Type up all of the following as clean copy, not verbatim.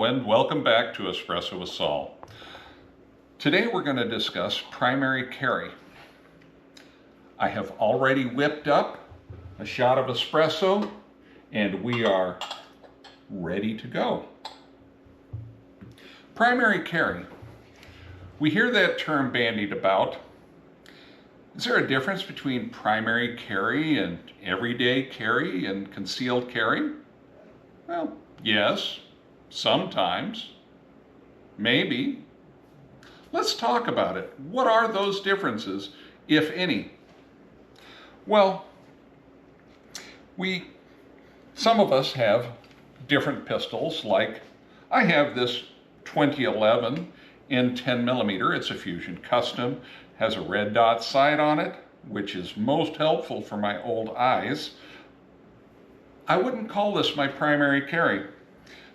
and welcome back to Espresso with Saul. Today we're going to discuss primary carry. I have already whipped up a shot of espresso and we are ready to go. Primary carry. We hear that term bandied about. Is there a difference between primary carry and everyday carry and concealed carry? Well, yes, sometimes, maybe. Let's talk about it. What are those differences, if any? Well, some of us have different pistols, like I have this 2011 in 10 millimeter. It's a Fusion Custom, has a red dot sight on it, which is most helpful for my old eyes. I wouldn't call this my primary carry.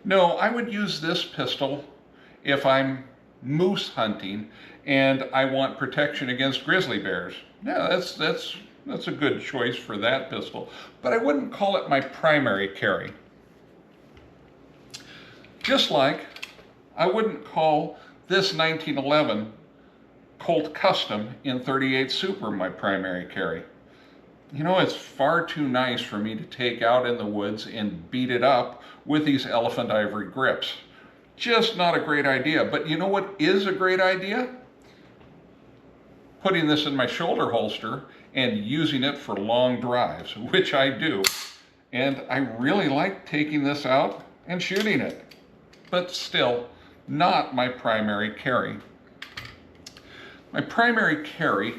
No, I would use this pistol if I'm moose hunting and I want protection against grizzly bears. Yeah, that's a good choice for that pistol, but I wouldn't call it my primary carry. Just like I wouldn't call this 1911 Colt Custom in 38 Super my primary carry. You know, it's far too nice for me to take out in the woods and beat it up with these elephant ivory grips. Just not a great idea. But you know what is a great idea? Putting this in my shoulder holster and using it for long drives, which I do. And I really like taking this out and shooting it. But still, not my primary carry. My primary carry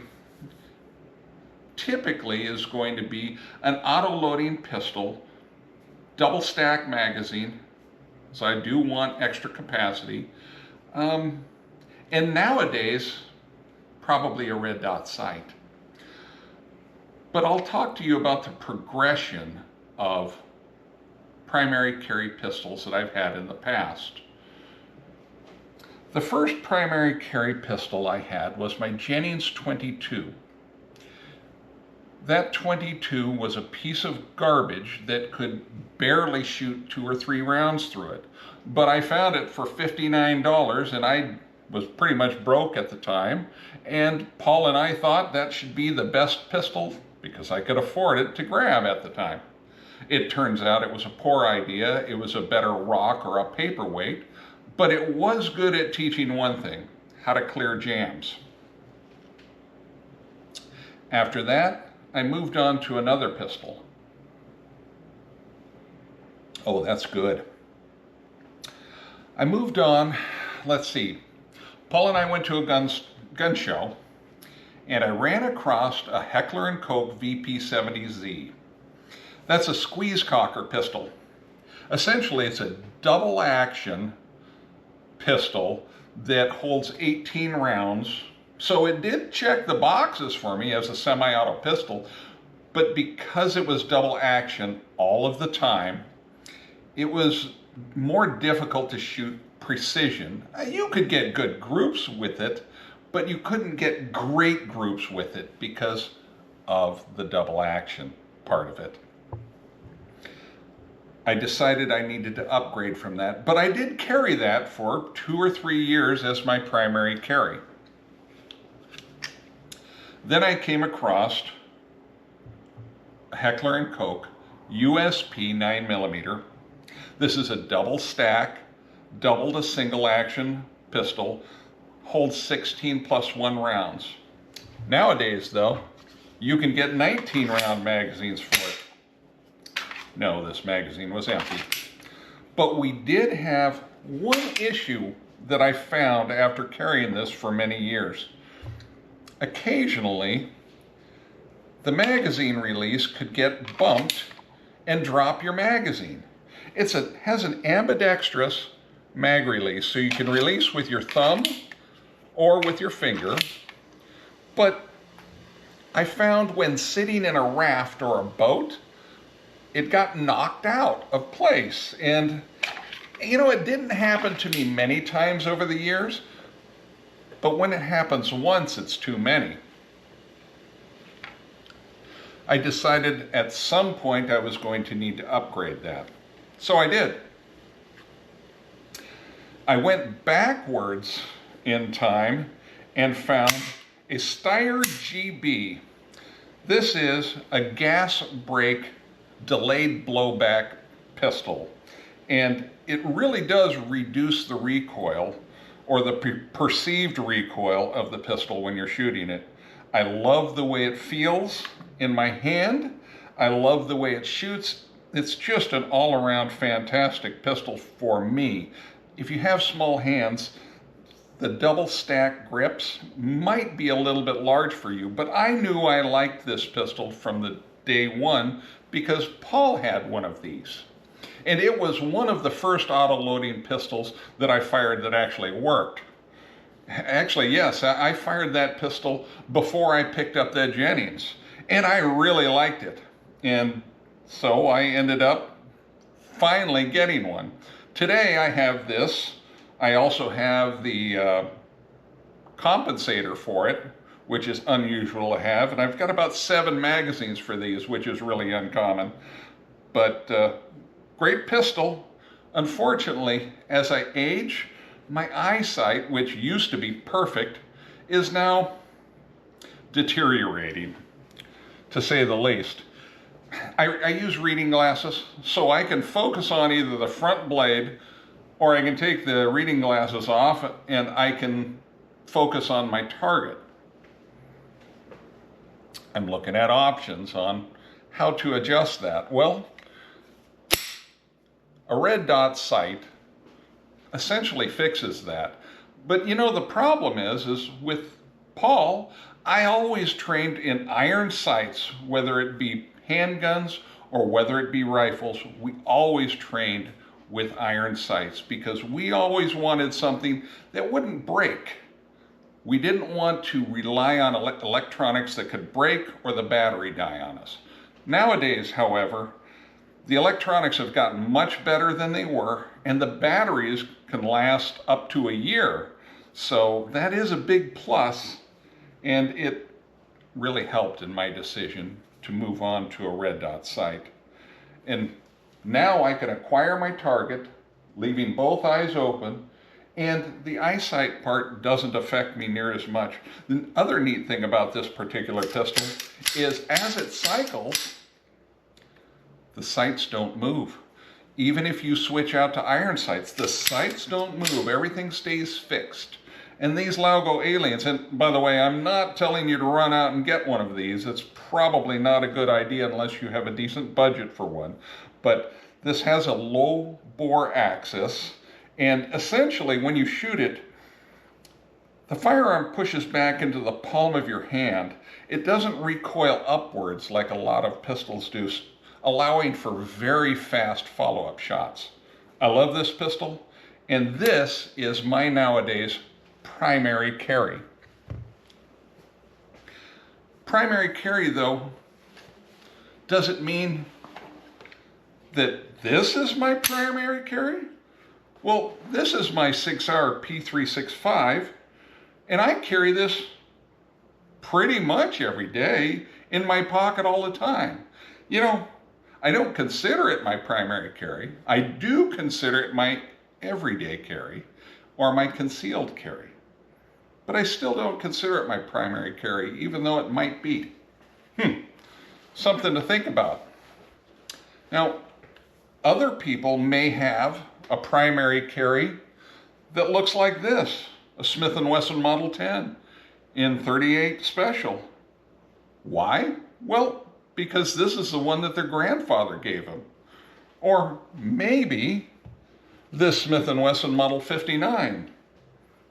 typically is going to be an auto-loading pistol, double stack magazine, so I do want extra capacity, and nowadays probably a red dot sight. But I'll talk to you about the progression of primary carry pistols that I've had in the past. The first primary carry pistol I had was my Jennings 22. That 22 was a piece of garbage that could barely shoot 2 or 3 rounds through it. But I found it for $59 and I was pretty much broke at the time. And Paul and I thought that should be the best pistol because I could afford it to grab at the time. It turns out it was a poor idea. It was a better rock or a paperweight, but it was good at teaching one thing, how to clear jams. After that, I moved on to another pistol. Oh, that's good. I moved on, let's see. Paul and I went to a gun show, and I ran across a Heckler & Koch VP70Z. That's a squeeze cocker pistol. Essentially, it's a double action pistol that holds 18 rounds. So it did check the boxes for me as a semi-auto pistol, but because it was double action all of the time, it was more difficult to shoot precision. You could get good groups with it, but you couldn't get great groups with it because of the double action part of it. I decided I needed to upgrade from that, but I did carry that for 2 or 3 years as my primary carry. Then I came across a Heckler & Koch USP 9mm. This is a double stack, double to single action pistol, holds 16 plus 1 rounds. Nowadays though, you can get 19 round magazines for it. No, this magazine was empty. But we did have one issue that I found after carrying this for many years. Occasionally, the magazine release could get bumped and drop your magazine. It has an ambidextrous mag release, so you can release with your thumb or with your finger. But I found when sitting in a raft or a boat, it got knocked out of place. And, you know, it didn't happen to me many times over the years, but when it happens once, it's too many. I decided at some point I was going to need to upgrade that. So I did. I went backwards in time and found a Steyr GB. This is a gas brake delayed blowback pistol, and it really does reduce the recoil, or the perceived recoil of the pistol when you're shooting it. I love the way it feels in my hand. I love the way it shoots. It's just an all-around fantastic pistol for me. If you have small hands, the double stack grips might be a little bit large for you, but I knew I liked this pistol from the day one because Paul had one of these. And it was one of the first auto-loading pistols that I fired that actually worked. Actually, yes, I fired that pistol before I picked up that Jennings, and I really liked it. And so I ended up finally getting one. Today I have this. I also have the compensator for it, which is unusual to have, and I've got about 7 magazines for these, which is really uncommon. But great pistol. Unfortunately, as I age, my eyesight, which used to be perfect, is now deteriorating, to say the least. I use reading glasses so I can focus on either the front blade, or I can take the reading glasses off and I can focus on my target. I'm looking at options on how to adjust that. Well, a red dot sight essentially fixes that. But you know, the problem is with Paul, I always trained in iron sights, whether it be handguns or whether it be rifles. We always trained with iron sights because we always wanted something that wouldn't break. We didn't want to rely on electronics that could break or the battery die on us. Nowadays, however, the electronics have gotten much better than they were, and the batteries can last up to a year. So that is a big plus, and it really helped in my decision to move on to a red dot sight. And now I can acquire my target, leaving both eyes open, and the eyesight part doesn't affect me near as much. The other neat thing about this particular pistol is as it cycles, the sights don't move. Even if you switch out to iron sights, the sights don't move. Everything stays fixed. And these Laugo Aliens, and by the way, I'm not telling you to run out and get one of these. It's probably not a good idea unless you have a decent budget for one. But this has a low bore axis, and essentially when you shoot it, the firearm pushes back into the palm of your hand. It doesn't recoil upwards like a lot of pistols do, allowing for very fast follow-up shots. I love this pistol, and this is my nowadays primary carry. Primary carry, though, doesn't mean that this is my primary carry. Well, this is my 6R P365, and I carry this pretty much every day in my pocket all the time. You know, I don't consider it my primary carry. I do consider it my everyday carry or my concealed carry. But I still don't consider it my primary carry, even though it might be. Something to think about. Now, other people may have a primary carry that looks like this, a Smith & Wesson Model 10 in .38 Special. Why? Well, because this is the one that their grandfather gave them. Or maybe this Smith & Wesson Model 59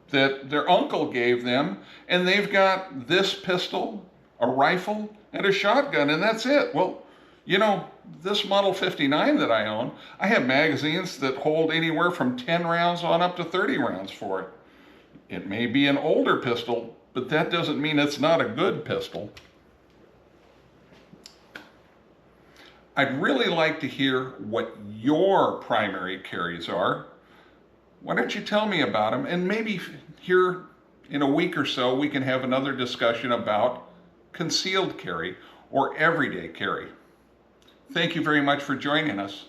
that their uncle gave them, and they've got this pistol, a rifle, and a shotgun, and that's it. Well, you know, this Model 59 that I own, I have magazines that hold anywhere from 10 rounds on up to 30 rounds for it. It may be an older pistol, but that doesn't mean it's not a good pistol. I'd really like to hear what your primary carries are. Why don't you tell me about them? And maybe here in a week or so, we can have another discussion about concealed carry or everyday carry. Thank you very much for joining us.